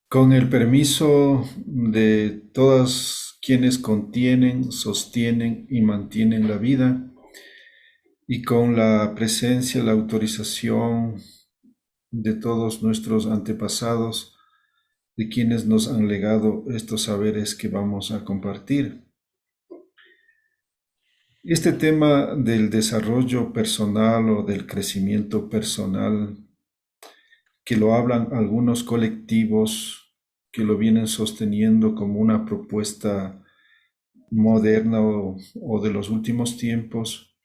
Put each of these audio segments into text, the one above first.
Con el permiso de todos quienes contienen, sostienen y mantienen la vida, y con la presencia, la autorización de todos nuestros antepasados, de quienes nos han legado estos saberes que vamos a compartir. Este tema del desarrollo personal o del crecimiento personal, que lo hablan algunos colectivos que lo vienen sosteniendo como una propuesta moderna o de los últimos tiempos,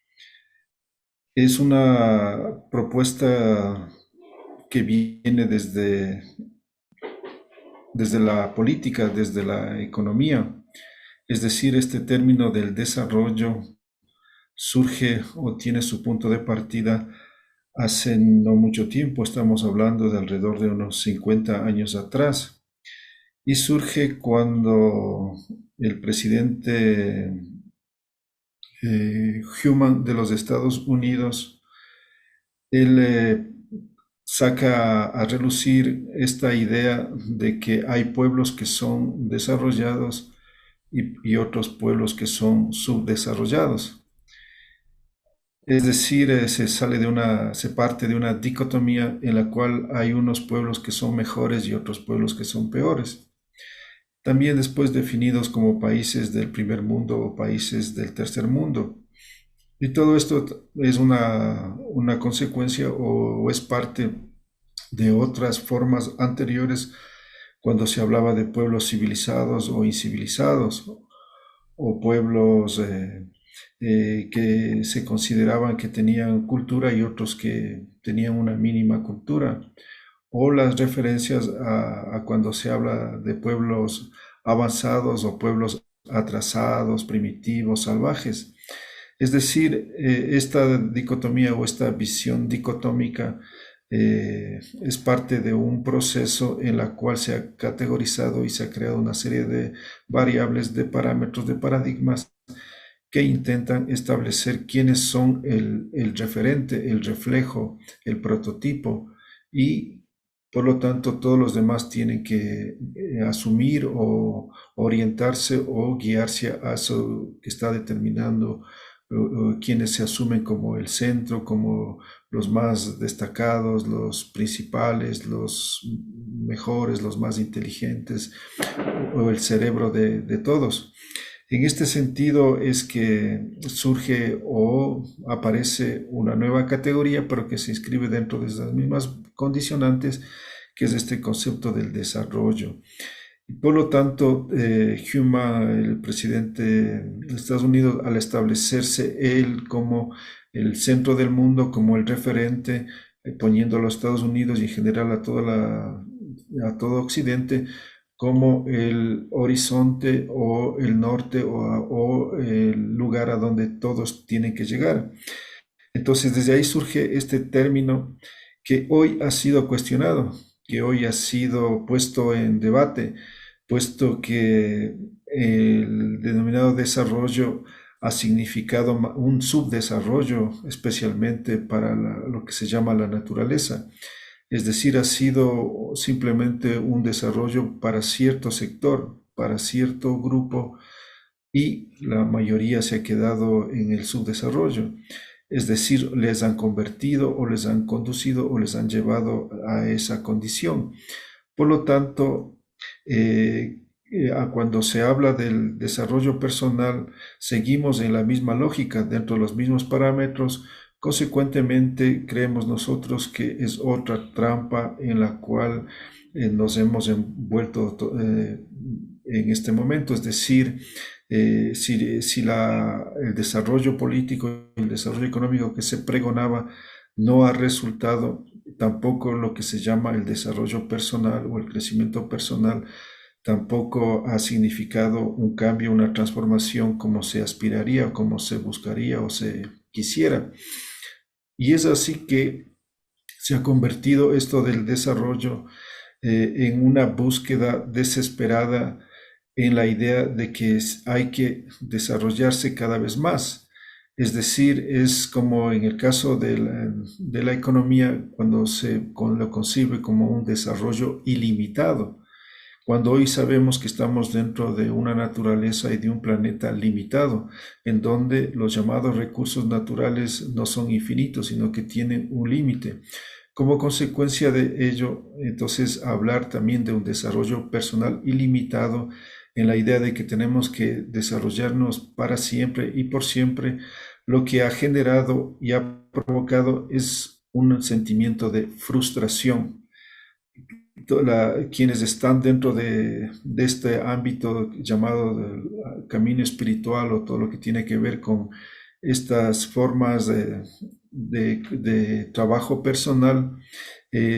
es una propuesta que viene desde la política, desde la economía. Es decir, este término del desarrollo surge o tiene su punto de partida hace no mucho tiempo, estamos hablando de alrededor de unos 50 años atrás, y surge cuando el presidente Human de los Estados Unidos, él saca a relucir esta idea de que hay pueblos que son desarrollados y otros pueblos que son subdesarrollados. Es decir, se parte de una dicotomía en la cual hay unos pueblos que son mejores y otros pueblos que son peores. También después definidos como países del primer mundo o países del tercer mundo. Y todo esto es una consecuencia o es parte de otras formas anteriores cuando se hablaba de pueblos civilizados o incivilizados o pueblos que se consideraban que tenían cultura y otros que tenían una mínima cultura, o las referencias a cuando se habla de pueblos avanzados o pueblos atrasados, primitivos, salvajes. Es decir, esta dicotomía o esta visión dicotómica es parte de un proceso en la cual se ha categorizado y se ha creado una serie de variables, de parámetros, de paradigmas que intentan establecer quiénes son el referente, el reflejo, el prototipo, y por lo tanto todos los demás tienen que asumir o orientarse o guiarse a eso que está determinando quienes se asumen como el centro, como los más destacados, los principales, los mejores, los más inteligentes, o el cerebro de todos. En este sentido es que surge o aparece una nueva categoría, pero que se inscribe dentro de las mismas condicionantes, que es este concepto del desarrollo. Y por lo tanto, Huma, el presidente de Estados Unidos, al establecerse él como el centro del mundo, como el referente, poniendo a los Estados Unidos y en general a todo Occidente como el horizonte o el norte o el lugar a donde todos tienen que llegar. Entonces, desde ahí surge este término que hoy ha sido cuestionado, que hoy ha sido puesto en debate, puesto que el denominado desarrollo ha significado un subdesarrollo, especialmente para lo que se llama la naturaleza. Es decir, ha sido simplemente un desarrollo para cierto sector, para cierto grupo, y la mayoría se ha quedado en el subdesarrollo. Es decir, les han convertido o les han conducido o les han llevado a esa condición. Por lo tanto, cuando se habla del desarrollo personal, seguimos en la misma lógica, dentro de los mismos parámetros. Consecuentemente, creemos nosotros que es otra trampa en la cual nos hemos envuelto en este momento. Es decir, si el desarrollo político y el desarrollo económico que se pregonaba no ha resultado, tampoco lo que se llama el desarrollo personal o el crecimiento personal tampoco ha significado un cambio, una transformación como se aspiraría o como se buscaría o se quisiera. Y es así que se ha convertido esto del desarrollo en una búsqueda desesperada en la idea de que hay que desarrollarse cada vez más. Es decir, es como en el caso de la economía, cuando lo concibe como un desarrollo ilimitado. cuando hoy sabemos que estamos dentro de una naturaleza y de un planeta limitado, en donde los llamados recursos naturales no son infinitos, sino que tienen un límite. Como consecuencia de ello, entonces, hablar también de un desarrollo personal ilimitado en la idea de que tenemos que desarrollarnos para siempre y por siempre, lo que ha generado y ha provocado es un sentimiento de frustración. Quienes están dentro de este ámbito llamado camino espiritual o todo lo que tiene que ver con estas formas de trabajo personal,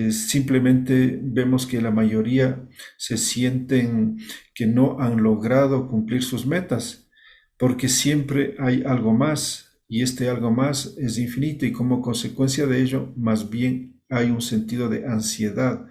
simplemente vemos que la mayoría se sienten que no han logrado cumplir sus metas, porque siempre hay algo más y este algo más es infinito y como consecuencia de ello, más bien hay un sentido de ansiedad.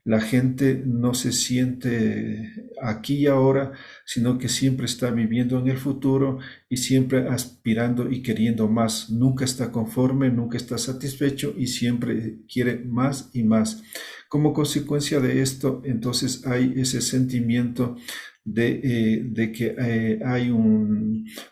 La gente no se siente aquí y ahora, sino que siempre está viviendo en el futuro y siempre aspirando y queriendo más. Nunca está conforme, nunca está satisfecho y siempre quiere más y más. Como consecuencia de esto, entonces hay ese sentimiento de que hay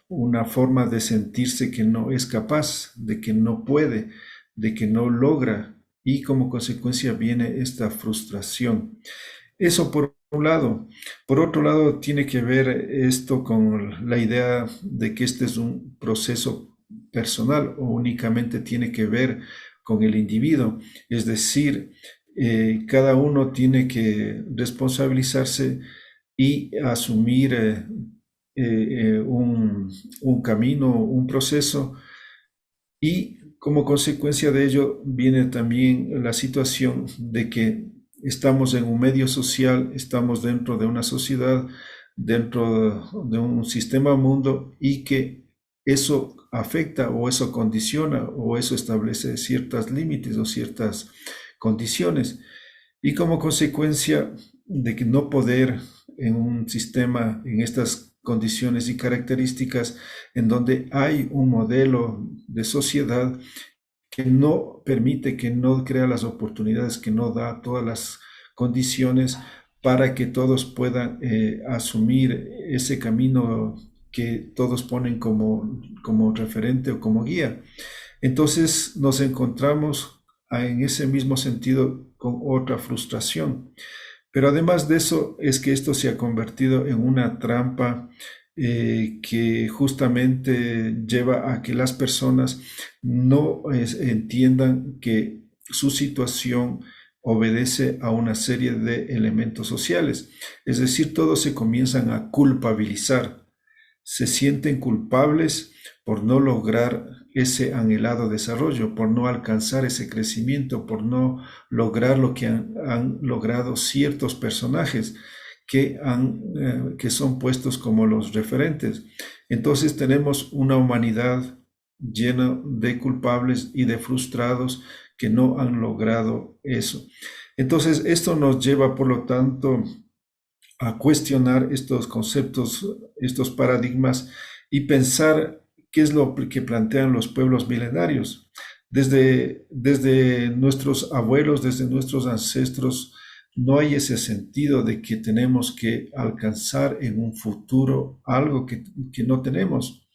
una forma de sentirse que no es capaz, de que no puede, de que no logra y como consecuencia viene esta frustración. Eso por un lado. Por otro lado, tiene que ver esto con la idea de que este es un proceso personal o únicamente tiene que ver con el individuo. Es decir, cada uno tiene que responsabilizarse y asumir un camino, un proceso y como consecuencia de ello viene también la situación de que estamos en un medio social, estamos dentro de una sociedad, dentro de un sistema mundo y que eso afecta o eso condiciona o eso establece ciertos límites o ciertas condiciones. Y como consecuencia de que no poder en un sistema, en estas condiciones y características, en donde hay un modelo de sociedad que no permite, que no crea las oportunidades, que no da todas las condiciones para que todos puedan asumir ese camino que todos ponen como referente o como guía. Entonces nos encontramos en ese mismo sentido con otra frustración. Pero además de eso es que esto se ha convertido en una trampa que justamente lleva a que las personas no entiendan que su situación obedece a una serie de elementos sociales. Es decir, todos se comienzan a culpabilizar, se sienten culpables por no lograr ese anhelado desarrollo, por no alcanzar ese crecimiento, por no lograr lo que han logrado ciertos personajes que son puestos como los referentes. Entonces tenemos una humanidad llena de culpables y de frustrados que no han logrado eso. Entonces esto nos lleva, por lo tanto, a cuestionar estos conceptos, estos paradigmas y pensar qué es lo que plantean los pueblos milenarios. Desde nuestros abuelos, desde nuestros ancestros, no hay ese sentido de que tenemos que alcanzar en un futuro algo que no tenemos.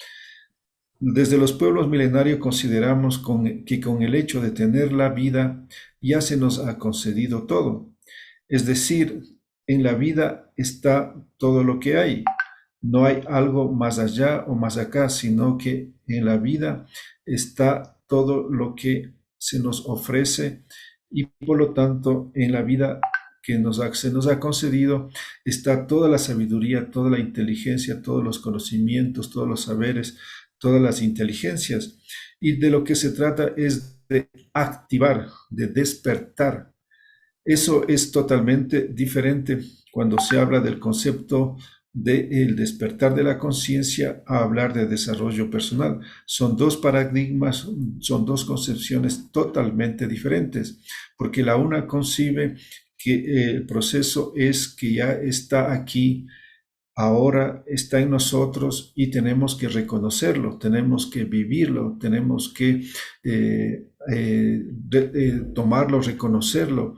Desde los pueblos milenarios consideramos que con el hecho de tener la vida ya se nos ha concedido todo. Es decir, en la vida está todo lo que hay. No hay algo más allá o más acá, sino que en la vida está todo lo que se nos ofrece y por lo tanto en la vida que se nos ha concedido está toda la sabiduría, toda la inteligencia, todos los conocimientos, todos los saberes, todas las inteligencias. Y de lo que se trata es de activar, de despertar. Eso es totalmente diferente cuando se habla del concepto del despertar de la conciencia a hablar de desarrollo personal. Son dos paradigmas, son dos concepciones totalmente diferentes, porque la una concibe que el proceso es que ya está aquí, ahora está en nosotros y tenemos que reconocerlo, tenemos que vivirlo, tenemos que tomarlo, reconocerlo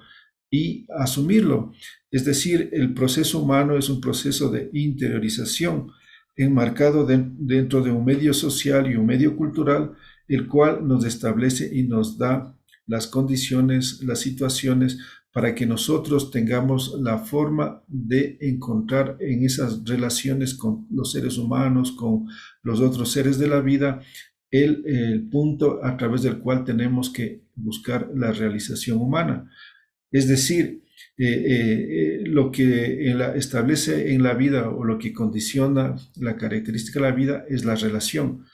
y asumirlo. Es decir, el proceso humano es un proceso de interiorización enmarcado dentro de un medio social y un medio cultural, el cual nos establece y nos da las condiciones, las situaciones para que nosotros tengamos la forma de encontrar en esas relaciones con los seres humanos, con los otros seres de la vida, el punto a través del cual tenemos que buscar la realización humana. Es decir, lo que establece en la vida o lo que condiciona la característica de la vida es la relación.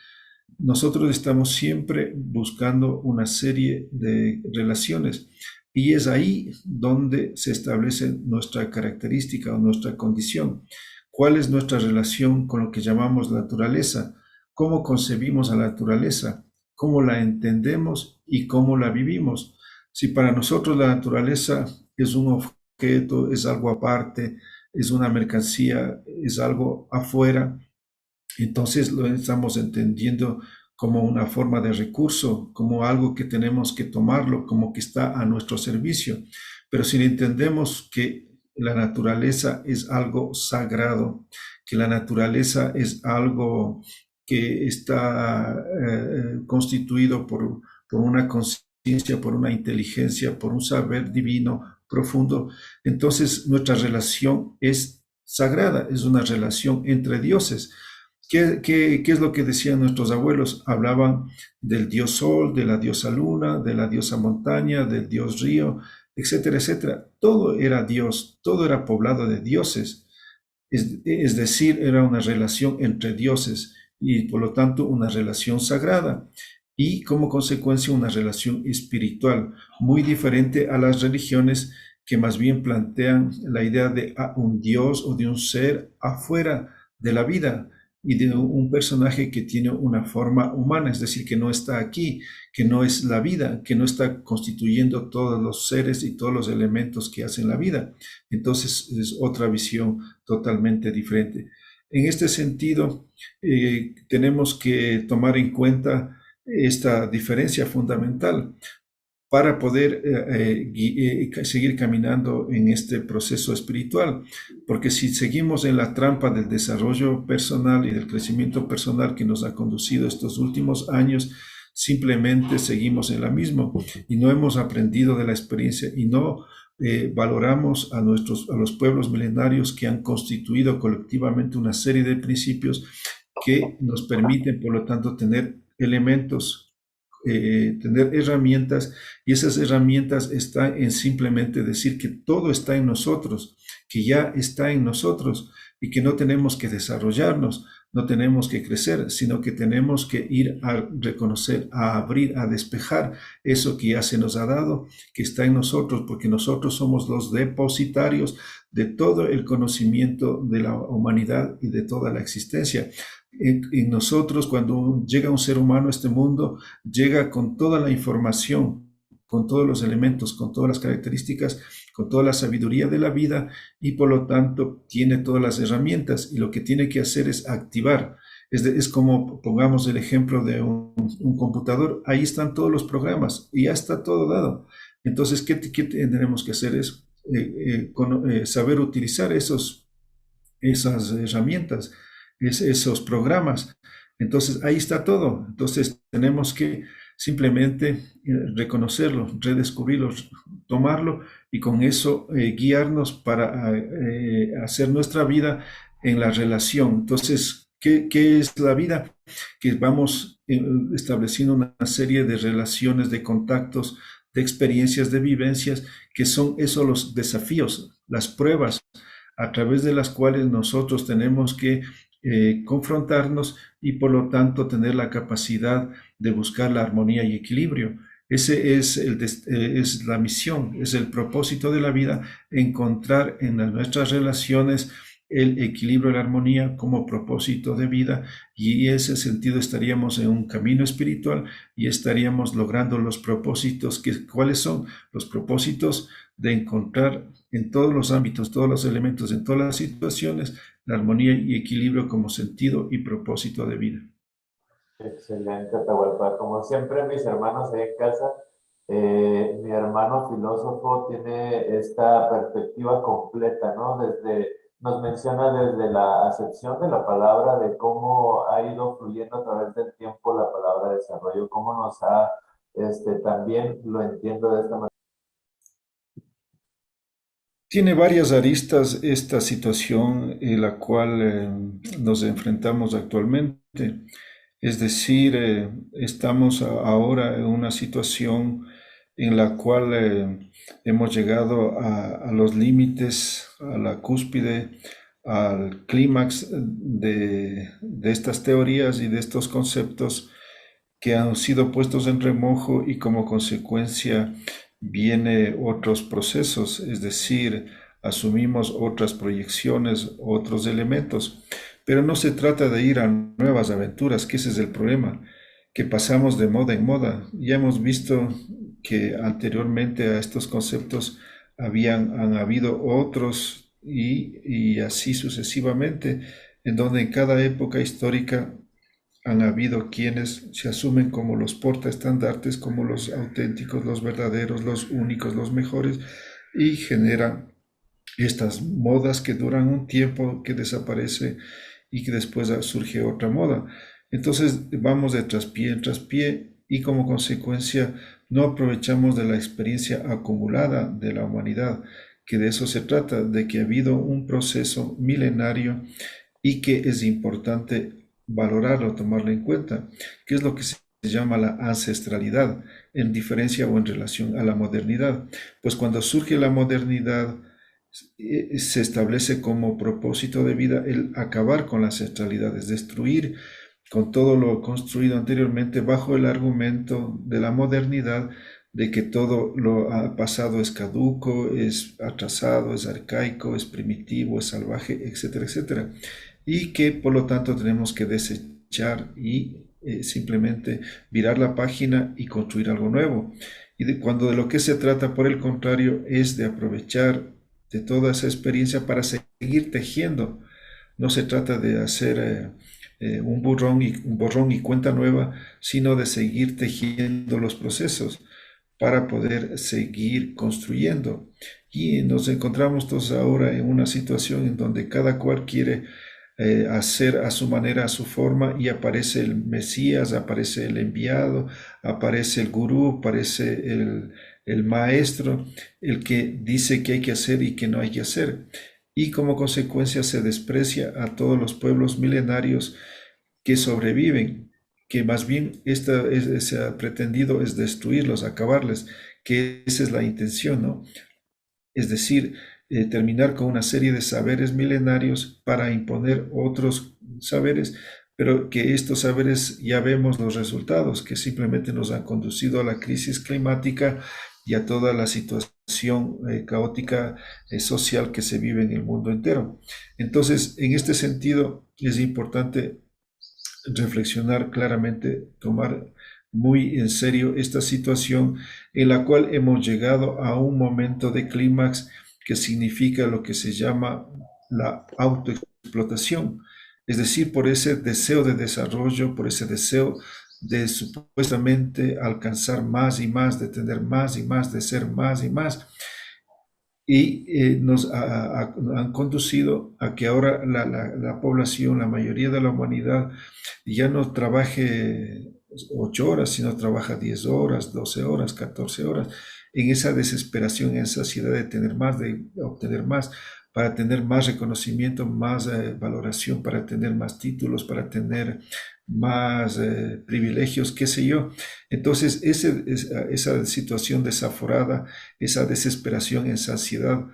Nosotros estamos siempre buscando una serie de relaciones y es ahí donde se establece nuestra característica o nuestra condición. ¿Cuál es nuestra relación con lo que llamamos naturaleza? ¿Cómo concebimos a la naturaleza? ¿Cómo la entendemos y cómo la vivimos? Si para nosotros la naturaleza es un objeto, es algo aparte, es una mercancía, es algo afuera, entonces lo estamos entendiendo como una forma de recurso, como algo que tenemos que tomarlo, como que está a nuestro servicio. Pero si entendemos que la naturaleza es algo sagrado, que la naturaleza es algo que está constituido por una conciencia, por una inteligencia, por un saber divino profundo, entonces nuestra relación es sagrada, es una relación entre dioses. ¿Qué es lo que decían nuestros abuelos? Hablaban del dios sol, de la diosa luna, de la diosa montaña, del dios río, etcétera, etcétera. Todo era Dios, todo era poblado de dioses. Es decir, era una relación entre dioses y por lo tanto una relación sagrada y como consecuencia una relación espiritual muy diferente a las religiones que más bien plantean la idea de un dios o de un ser afuera de la vida y de un personaje que tiene una forma humana, es decir, que no está aquí, que no es la vida, que no está constituyendo todos los seres y todos los elementos que hacen la vida. Entonces es otra visión totalmente diferente. En este sentido, tenemos que tomar en cuenta esta diferencia fundamental para poder seguir caminando en este proceso espiritual. Porque si seguimos en la trampa del desarrollo personal y del crecimiento personal que nos ha conducido estos últimos años, simplemente seguimos en la misma y no hemos aprendido de la experiencia y no valoramos a los pueblos milenarios que han constituido colectivamente una serie de principios que nos permiten, por lo tanto, tener elementos, tener herramientas, y esas herramientas están en simplemente decir que todo está en nosotros, que ya está en nosotros y que no tenemos que desarrollarnos, no tenemos que crecer, sino que tenemos que ir a reconocer, a abrir, a despejar eso que ya se nos ha dado, que está en nosotros, porque nosotros somos los depositarios de todo el conocimiento de la humanidad y de toda la existencia. En nosotros, cuando llega un ser humano a este mundo, llega con toda la información, con todos los elementos, con todas las características, con toda la sabiduría de la vida y por lo tanto tiene todas las herramientas y lo que tiene que hacer es activar. Es como, pongamos el ejemplo de un computador, ahí están todos los programas y ya está todo dado. Entonces, ¿qué tenemos que hacer? Es saber utilizar esas herramientas, esos programas. Entonces, ahí está todo. Entonces, tenemos que simplemente reconocerlo, redescubrirlo, tomarlo y con eso guiarnos para hacer nuestra vida en la relación. Entonces, ¿qué es la vida? Que vamos estableciendo una serie de relaciones, de contactos, de experiencias, de vivencias, que son esos los desafíos, las pruebas a través de las cuales nosotros tenemos que confrontarnos y por lo tanto tener la capacidad de buscar la armonía y equilibrio. Ese es la misión, es el propósito de la vida, encontrar en nuestras relaciones el equilibrio y la armonía como propósito de vida y en ese sentido estaríamos en un camino espiritual y estaríamos logrando los propósitos. ¿Cuáles son? Los propósitos de encontrar en todos los ámbitos, todos los elementos, en todas las situaciones, la armonía y equilibrio como sentido y propósito de vida. Excelente, Atahualpa. Como siempre, mis hermanos ahí en casa, Mi hermano filósofo tiene esta perspectiva completa, ¿no? Nos menciona desde la acepción de la palabra, de cómo ha ido fluyendo a través del tiempo la palabra desarrollo, cómo nos ha, también lo entiendo de esta manera. Tiene varias aristas esta situación en la cual nos enfrentamos actualmente. Es decir, estamos ahora en una situación en la cual hemos llegado a los límites, a la cúspide, al clímax de estas teorías y de estos conceptos que han sido puestos en remojo y como consecuencia viene otros procesos, es decir, asumimos otras proyecciones, otros elementos, pero no se trata de ir a nuevas aventuras, que ese es el problema, que pasamos de moda en moda. Ya hemos visto que anteriormente a estos conceptos han habido otros y así sucesivamente, en donde en cada época histórica han habido quienes se asumen como los portaestandartes, como los auténticos, los verdaderos, los únicos, los mejores, y generan estas modas que duran un tiempo, que desaparece y que después surge otra moda. Entonces vamos de traspié en traspié y como consecuencia no aprovechamos de la experiencia acumulada de la humanidad, que de eso se trata, de que ha habido un proceso milenario y que es importante valorarlo, tomarlo en cuenta, que es lo que se llama la ancestralidad, en diferencia o en relación a la modernidad. Pues cuando surge la modernidad, se establece como propósito de vida el acabar con las ancestralidades, destruir con todo lo construido anteriormente bajo el argumento de la modernidad, de que todo lo pasado es caduco, es atrasado, es arcaico, es primitivo, es salvaje, etcétera, etcétera. Y que por lo tanto tenemos que desechar y simplemente virar la página y construir algo nuevo. Cuando de lo que se trata, por el contrario, es de aprovechar de toda esa experiencia para seguir tejiendo. No se trata de hacer un borrón y cuenta nueva, sino de seguir tejiendo los procesos para poder seguir construyendo. Y nos encontramos todos ahora en una situación en donde cada cual quiere hacer a su manera, a su forma, y aparece el Mesías, aparece el enviado, aparece el gurú, aparece el maestro, el que dice qué hay que hacer y qué no hay que hacer. Y como consecuencia se desprecia a todos los pueblos milenarios que sobreviven, que más bien se ha pretendido es destruirlos, acabarles, que esa es la intención, ¿no? Es decir, terminar con una serie de saberes milenarios para imponer otros saberes, pero que estos saberes ya vemos los resultados, que simplemente nos han conducido a la crisis climática y a toda la situación caótica social que se vive en el mundo entero. Entonces, en este sentido, es importante reflexionar claramente, tomar muy en serio esta situación en la cual hemos llegado a un momento de clímax que significa lo que se llama la autoexplotación, es decir, por ese deseo de desarrollo, por ese deseo de supuestamente alcanzar más y más, de tener más y más, de ser más y más, y han conducido a que ahora la población, la mayoría de la humanidad, ya no trabaje 8 horas, sino trabaja 10 horas, 12 horas, 14 horas, en esa desesperación, en esa ansiedad de tener más, de obtener más, para tener más reconocimiento, más valoración, para tener más títulos, para tener más privilegios, qué sé yo. Entonces, esa situación desaforada, esa desesperación, esa ansiedad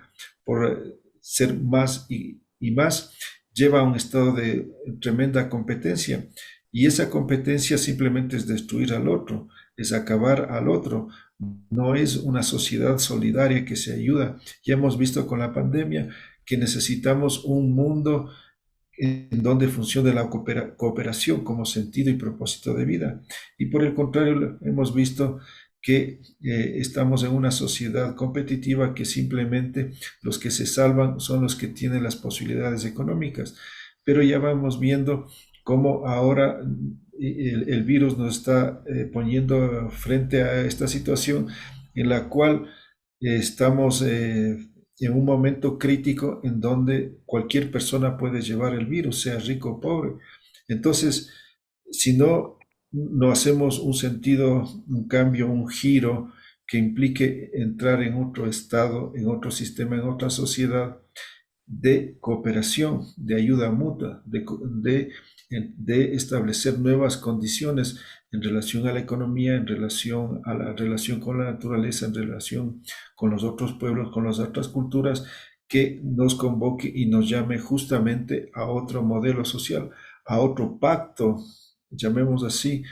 por ser más y más, lleva a un estado de tremenda competencia. Y esa competencia simplemente es destruir al otro, es acabar al otro. No es una sociedad solidaria que se ayuda. Ya hemos visto con la pandemia que necesitamos un mundo en donde funcione la cooperación como sentido y propósito de vida. Y por el contrario, hemos visto que estamos en una sociedad competitiva que simplemente los que se salvan son los que tienen las posibilidades económicas. Pero ya vamos viendo cómo ahora el virus nos está poniendo frente a esta situación en la cual estamos en un momento crítico en donde cualquier persona puede llevar el virus, sea rico o pobre. Entonces, si no hacemos un sentido, un cambio, un giro que implique entrar en otro estado, en otro sistema, en otra sociedad, de cooperación, de ayuda mutua, de establecer nuevas condiciones en relación a la economía, en relación a la relación con la naturaleza, en relación con los otros pueblos, con las otras culturas, que nos convoque y nos llame justamente a otro modelo social, a otro pacto, llamemos así,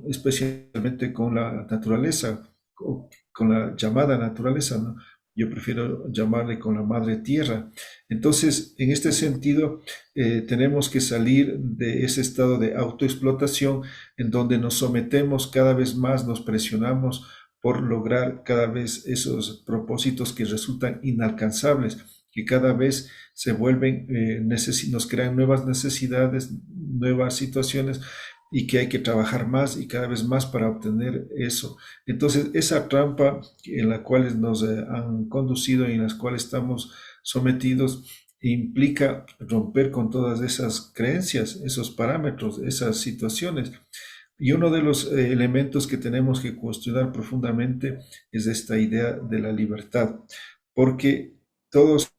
especialmente con la naturaleza, con la llamada naturaleza, ¿no? Yo prefiero llamarle con la madre tierra. Entonces, en este sentido, tenemos que salir de ese estado de autoexplotación en donde nos sometemos cada vez más, nos presionamos por lograr cada vez esos propósitos que resultan inalcanzables, que cada vez se vuelven, nos crean nuevas necesidades, nuevas situaciones y que hay que trabajar más y cada vez más para obtener eso. Entonces, esa trampa en la cual nos han conducido y en las cuales estamos sometidos implica romper con todas esas creencias, esos parámetros, esas situaciones. Y uno de los elementos que tenemos que cuestionar profundamente es esta idea de la libertad, porque todos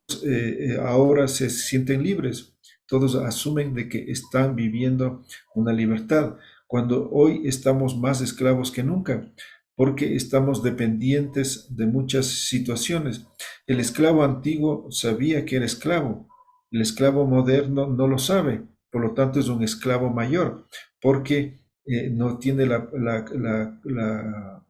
ahora se sienten libres, todos asumen de que están viviendo una libertad, cuando hoy estamos más esclavos que nunca, porque estamos dependientes de muchas situaciones. El esclavo antiguo sabía que era esclavo, el esclavo moderno no lo sabe, por lo tanto es un esclavo mayor, porque no tiene la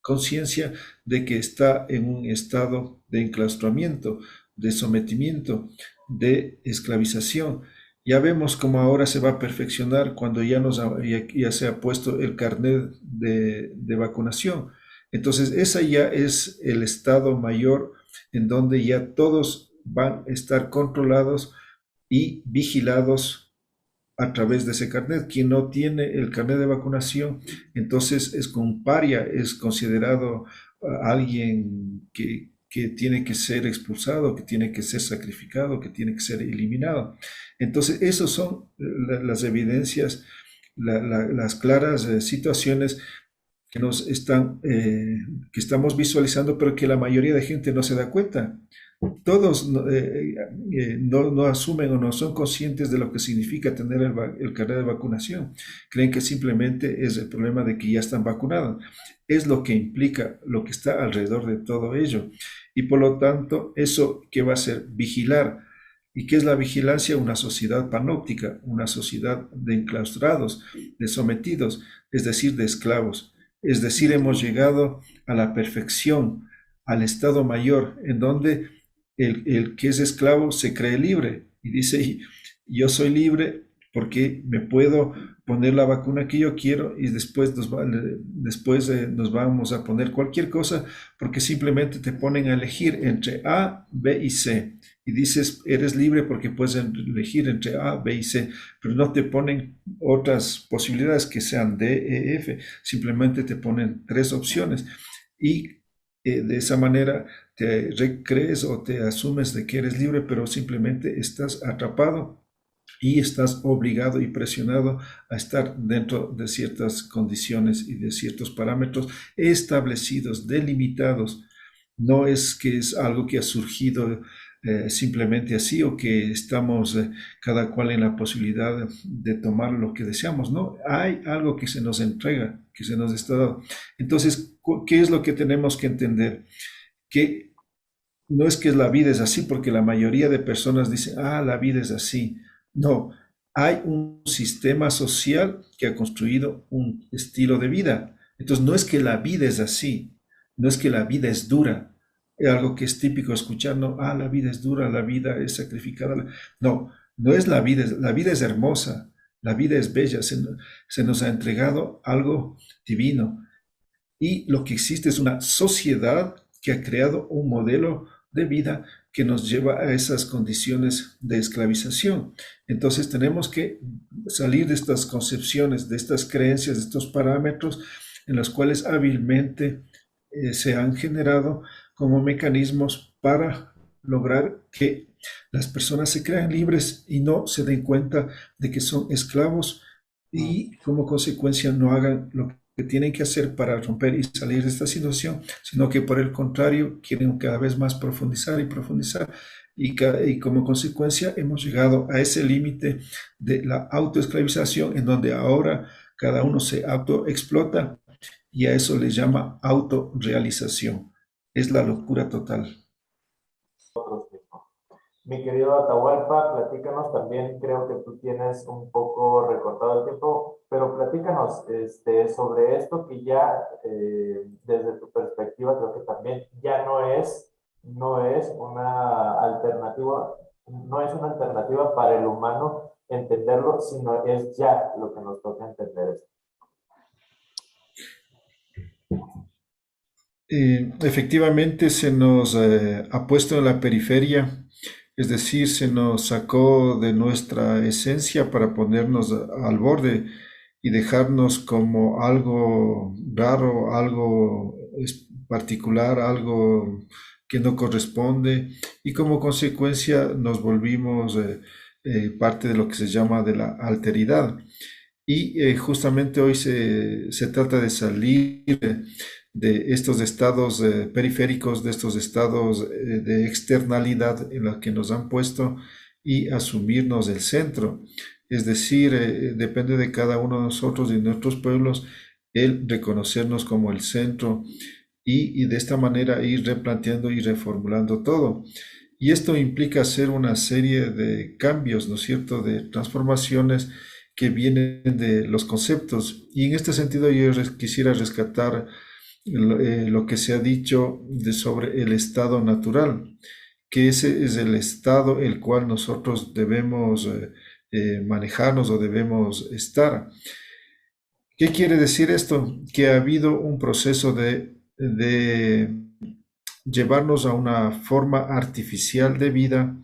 conciencia de que está en un estado de enclaustramiento, de sometimiento, de esclavización. Ya vemos cómo ahora se va a perfeccionar cuando ya se ha puesto el carnet de vacunación. Entonces, ese ya es el estado mayor en donde ya todos van a estar controlados y vigilados a través de ese carnet. Quien no tiene el carnet de vacunación, entonces es un paria, es considerado alguien que tiene que ser expulsado, que tiene que ser sacrificado, que tiene que ser eliminado. Entonces, esas son las evidencias, las claras situaciones que que estamos visualizando, pero que la mayoría de gente no se da cuenta. Todos no asumen o no son conscientes de lo que significa tener el carnet de vacunación. Creen que simplemente es el problema de que ya están vacunados. Es lo que implica, lo que está alrededor de todo ello. Y por lo tanto, ¿eso qué va a ser? Vigilar. ¿Y qué es la vigilancia? Una sociedad panóptica, una sociedad de enclaustrados, de sometidos, es decir, de esclavos. Es decir, hemos llegado a la perfección, al estado mayor, en donde el que es esclavo se cree libre y dice, yo soy libre porque me puedo poner la vacuna que yo quiero y después nos vamos a poner cualquier cosa porque simplemente te ponen a elegir entre A, B y C. Y dices, eres libre porque puedes elegir entre A, B y C, pero no te ponen otras posibilidades que sean D, E, F. Simplemente te ponen tres opciones. Y de esa manera te crees o te asumes de que eres libre, pero simplemente estás atrapado y estás obligado y presionado a estar dentro de ciertas condiciones y de ciertos parámetros establecidos, delimitados. No es que es algo que ha surgido simplemente así o que estamos cada cual en la posibilidad de tomar lo que deseamos. No, hay algo que se nos entrega, que se nos está dado. Entonces, ¿qué es lo que tenemos que entender? Que no es que la vida es así, porque la mayoría de personas dicen, ah, la vida es así. No, hay un sistema social que ha construido un estilo de vida. Entonces, no es que la vida es así, no es que la vida es dura. Es algo que es típico escuchar, no, ah, la vida es dura, la vida es sacrificada. No, no es la vida es hermosa, la vida es bella, se nos ha entregado algo divino. Y lo que existe es una sociedad que ha creado un modelo de vida que nos lleva a esas condiciones de esclavización. Entonces tenemos que salir de estas concepciones, de estas creencias, de estos parámetros en los cuales hábilmente se han generado como mecanismos para lograr que las personas se crean libres y no se den cuenta de que son esclavos y como consecuencia no hagan lo que tienen que hacer para romper y salir de esta situación, sino que por el contrario quieren cada vez más profundizar y profundizar y como consecuencia hemos llegado a ese límite de la autoesclavización en donde ahora cada uno se autoexplota y a eso le llama autorrealización. Es la locura total. Mi querido Atahualpa, platícanos también, creo que tú tienes un poco recortado el tiempo, pero platícanos sobre esto que ya desde tu perspectiva creo que también ya no es una alternativa, no es una alternativa para el humano entenderlo, sino es ya lo que nos toca entender. Efectivamente se nos ha puesto en la periferia, es decir, se nos sacó de nuestra esencia para ponernos al borde y dejarnos como algo raro, algo particular, algo que no corresponde y como consecuencia nos volvimos parte de lo que se llama de la alteridad. Y justamente hoy se trata de salir de estos estados periféricos, de estos estados de externalidad en los que nos han puesto y asumirnos el centro. Es decir, depende de cada uno de nosotros y de nuestros pueblos el reconocernos como el centro y de esta manera ir replanteando y reformulando todo. Y esto implica hacer una serie de cambios, ¿no es cierto?, de transformaciones que vienen de los conceptos. Y en este sentido yo quisiera rescatar lo que se ha dicho sobre el estado natural, que ese es el estado el cual nosotros debemos manejarnos o debemos estar. ¿Qué quiere decir esto? Que ha habido un proceso de llevarnos a una forma artificial de vida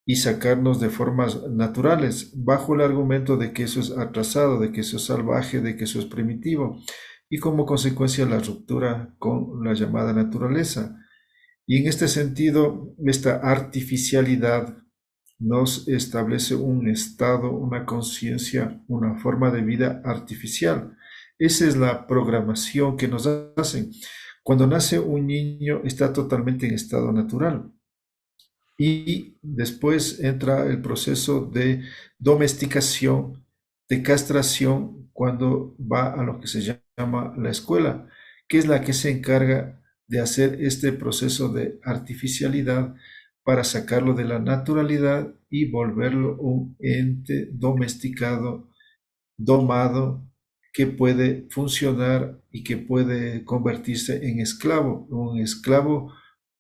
y sacarnos de formas naturales, bajo el argumento de que eso es atrasado, de que eso es salvaje, de que eso es primitivo, y como consecuencia la ruptura con la llamada naturaleza. Y en este sentido, esta artificialidad nos establece un estado, una conciencia, una forma de vida artificial. Esa es la programación que nos hacen. Cuando nace un niño está totalmente en estado natural y después entra el proceso de domesticación, de castración, cuando va a lo que se llama la escuela, que es la que se encarga de hacer este proceso de artificialidad para sacarlo de la naturalidad y volverlo un ente domesticado, domado, que puede funcionar y que puede convertirse en esclavo, un esclavo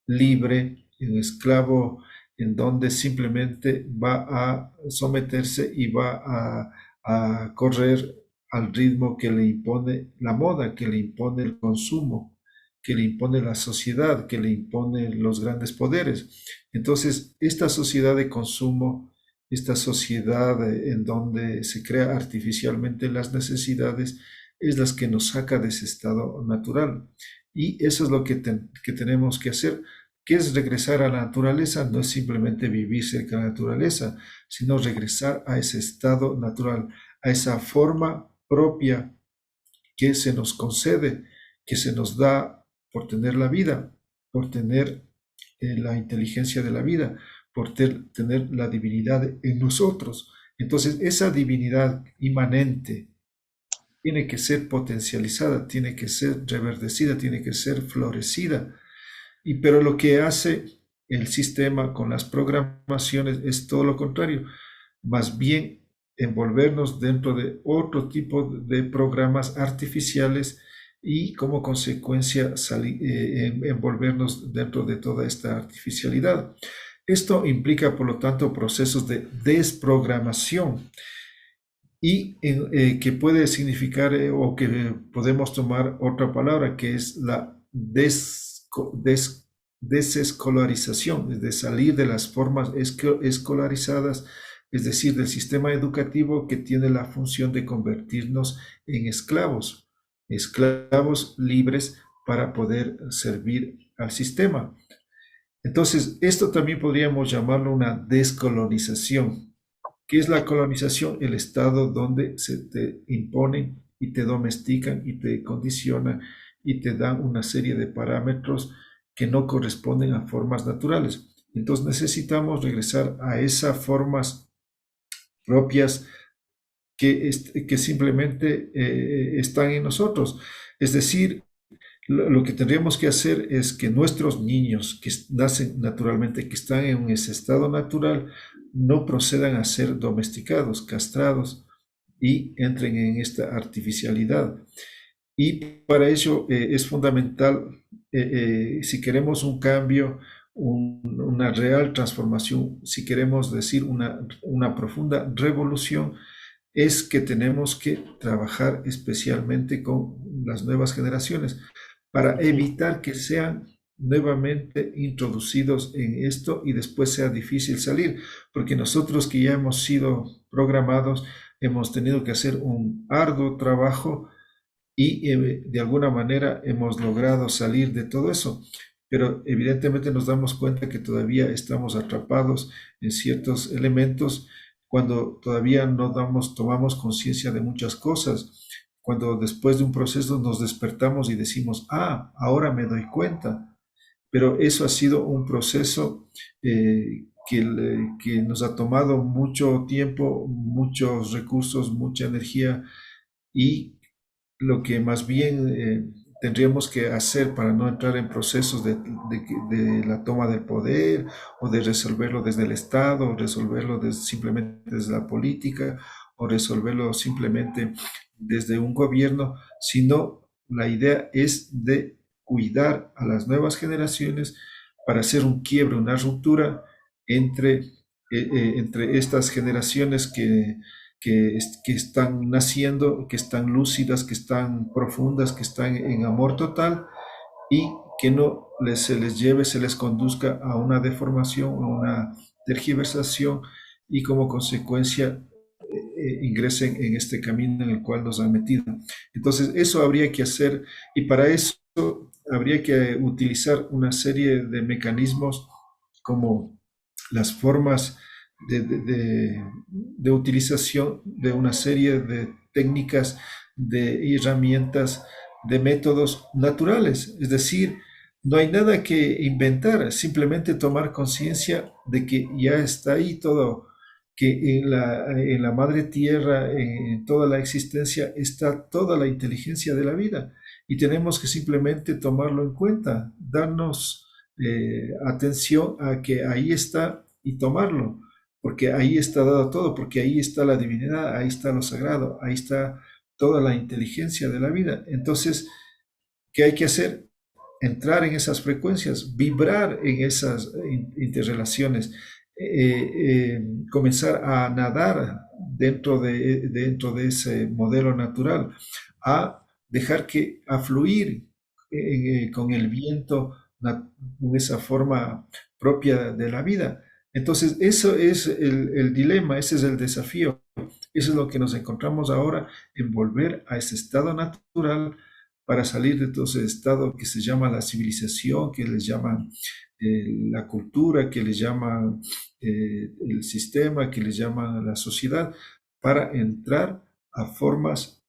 libre, un esclavo en donde simplemente va a someterse y va a correr al ritmo que le impone la moda, que le impone el consumo, que le impone la sociedad, que le impone los grandes poderes. Entonces, esta sociedad de consumo, esta sociedad en donde se crea artificialmente las necesidades, es las que nos saca de ese estado natural. Y eso es lo que tenemos que hacer. ¿Qué es regresar a la naturaleza? No es simplemente vivir cerca de la naturaleza, sino regresar a ese estado natural, a esa forma propia que se nos concede, que se nos da por tener la vida, por tener la inteligencia de la vida, por tener la divinidad en nosotros. Entonces, esa divinidad inmanente tiene que ser potencializada, tiene que ser reverdecida, tiene que ser florecida. Pero lo que hace el sistema con las programaciones es todo lo contrario, más bien envolvernos dentro de otro tipo de programas artificiales y como consecuencia envolvernos dentro de toda esta artificialidad. Esto implica, por lo tanto, procesos de desprogramación y que puede significar o que podemos tomar otra palabra que es la desescolarización, de salir de las formas escolarizadas, es decir, del sistema educativo que tiene la función de convertirnos en esclavos, esclavos libres para poder servir al sistema. Entonces, esto también podríamos llamarlo una descolonización. ¿Qué es la colonización? El estado donde se te imponen y te domestican y te condicionan y te dan una serie de parámetros que no corresponden a formas naturales. Entonces necesitamos regresar a esas formas propias que simplemente están en nosotros. Es decir, lo que tendríamos que hacer es que nuestros niños que nacen naturalmente, que están en ese estado natural, no procedan a ser domesticados, castrados y entren en esta artificialidad. Y para ello es fundamental, si queremos un cambio, una real transformación, si queremos decir una profunda revolución, es que tenemos que trabajar especialmente con las nuevas generaciones para evitar que sean nuevamente introducidos en esto y después sea difícil salir, porque nosotros que ya hemos sido programados, hemos tenido que hacer un arduo trabajo y de alguna manera hemos logrado salir de todo eso. Pero evidentemente nos damos cuenta que todavía estamos atrapados en ciertos elementos cuando todavía no tomamos conciencia de muchas cosas, cuando después de un proceso nos despertamos y decimos, ah, ahora me doy cuenta. Pero eso ha sido un proceso que nos ha tomado mucho tiempo, muchos recursos, mucha energía y lo que más bien tendríamos que hacer para no entrar en procesos de la toma del poder o de resolverlo desde el Estado, o resolverlo simplemente desde la política o resolverlo simplemente desde un gobierno, sino la idea es de cuidar a las nuevas generaciones para hacer un quiebre, una ruptura entre estas generaciones que están naciendo, que están lúcidas, que están profundas, que están en amor total y que no se les lleve, se les conduzca a una deformación, a una tergiversación y como consecuencia ingresen en este camino en el cual nos han metido. Entonces, eso habría que hacer y para eso habría que utilizar una serie de mecanismos como las formas de utilización de una serie de técnicas, de herramientas, de métodos naturales. Es decir, no hay nada que inventar, simplemente tomar conciencia de que ya está ahí todo, que en la madre tierra, en toda la existencia, está toda la inteligencia de la vida y tenemos que simplemente tomarlo en cuenta, darnos atención a que ahí está y tomarlo, porque ahí está dado todo, porque ahí está la divinidad, ahí está lo sagrado, ahí está toda la inteligencia de la vida. Entonces, ¿qué hay que hacer? Entrar en esas frecuencias, vibrar en esas interrelaciones, comenzar a nadar dentro de ese modelo natural, a dejar a fluir con el viento, con esa forma propia de la vida. Entonces, eso es el dilema, ese es el desafío, eso es lo que nos encontramos ahora en volver a ese estado natural para salir de todo ese estado que se llama la civilización, que les llaman la cultura, que les llaman el sistema, que les llaman la sociedad, para entrar a formas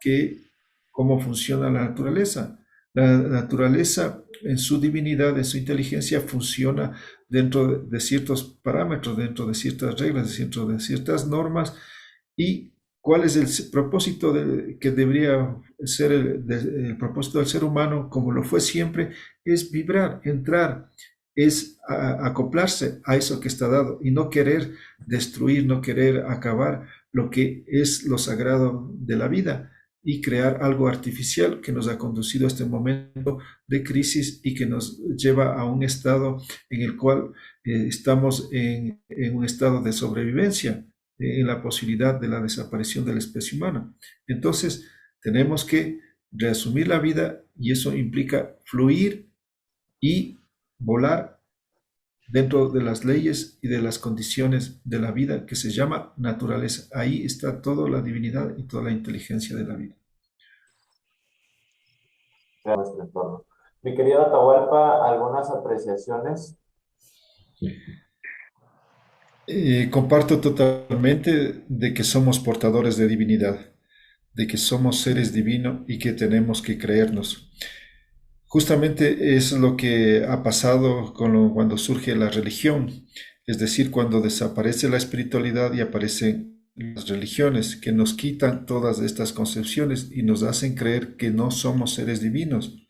que, cómo funciona la naturaleza. La naturaleza en su divinidad, en su inteligencia, funciona dentro de ciertos parámetros, dentro de ciertas reglas, dentro de ciertas normas y cuál es el propósito que debería ser el propósito del ser humano, como lo fue siempre, es vibrar, entrar, es acoplarse a eso que está dado y no querer destruir, no querer acabar lo que es lo sagrado de la vida y crear algo artificial que nos ha conducido a este momento de crisis y que nos lleva a un estado en el cual estamos en un estado de sobrevivencia, en la posibilidad de la desaparición de la especie humana. Entonces, tenemos que reasumir la vida y eso implica fluir y volar dentro de las leyes y de las condiciones de la vida que se llama naturaleza. Ahí está toda la divinidad y toda la inteligencia de la vida. De nuestro entorno. Mi querido Atahualpa, algunas apreciaciones. Comparto totalmente de que somos portadores de divinidad, de que somos seres divinos y que tenemos que creernos. Justamente es lo que ha pasado cuando surge la religión, es decir, cuando desaparece la espiritualidad y aparecen las religiones que nos quitan todas estas concepciones y nos hacen creer que no somos seres divinos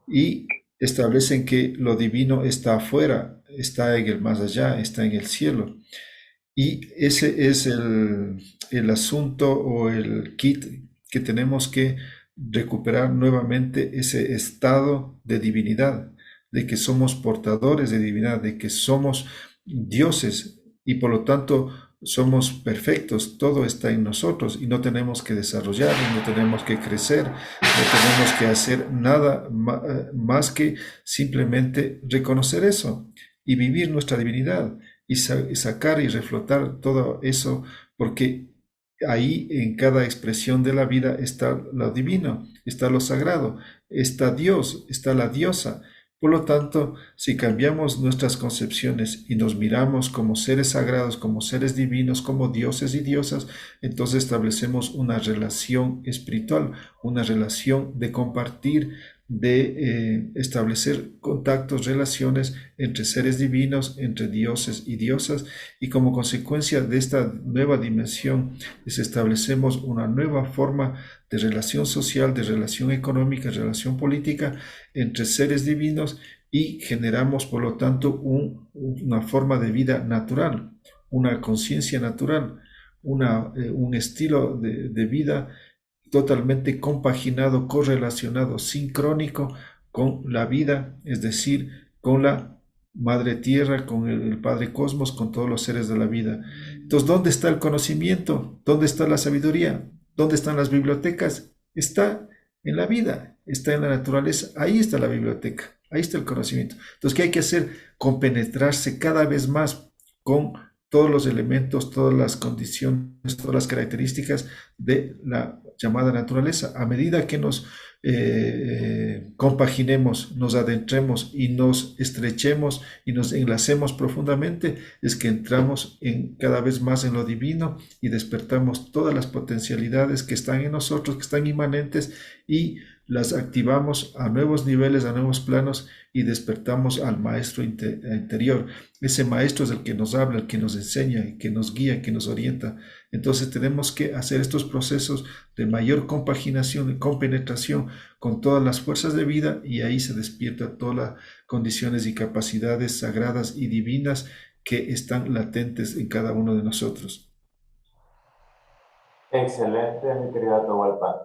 y establecen que lo divino está afuera, está en el más allá, está en el cielo. Y ese es el asunto o el kit que tenemos que recuperar nuevamente ese estado de divinidad, de que somos portadores de divinidad, de que somos dioses y por lo tanto somos perfectos, todo está en nosotros y no tenemos que desarrollar, no tenemos que crecer, no tenemos que hacer nada más que simplemente reconocer eso y vivir nuestra divinidad y sacar y reflotar todo eso, porque ahí en cada expresión de la vida está lo divino, está lo sagrado, está Dios, está la diosa. Por lo tanto, si cambiamos nuestras concepciones y nos miramos como seres sagrados, como seres divinos, como dioses y diosas, entonces establecemos una relación espiritual, una relación de compartir, de establecer contactos, relaciones entre seres divinos, entre dioses y diosas, y como consecuencia de esta nueva dimensión, establecemos una nueva forma de relación social, de relación económica, de relación política entre seres divinos y generamos, por lo tanto, una forma de vida natural, una conciencia natural, un estilo de vida totalmente compaginado, correlacionado, sincrónico con la vida, es decir, con la Madre Tierra, con el Padre Cosmos, con todos los seres de la vida. Entonces, ¿dónde está el conocimiento? ¿Dónde está la sabiduría? ¿Dónde están las bibliotecas? Está en la vida, está en la naturaleza. Ahí está la biblioteca, ahí está el conocimiento. Entonces, ¿qué hay que hacer? Compenetrarse cada vez más con todos los elementos, todas las condiciones, todas las características de la llamada naturaleza. A medida que nos compaginemos, nos adentremos y nos estrechemos y nos enlacemos profundamente, es que entramos cada vez más en lo divino y despertamos todas las potencialidades que están en nosotros, que están inmanentes y las activamos a nuevos niveles, a nuevos planos y despertamos al maestro interior. Ese maestro es el que nos habla, el que nos enseña, el que nos guía, el que nos orienta. Entonces tenemos que hacer estos procesos de mayor compaginación y compenetración con todas las fuerzas de vida y ahí se despierta todas las condiciones y capacidades sagradas y divinas que están latentes en cada uno de nosotros. Excelente, mi querido Atahualpa.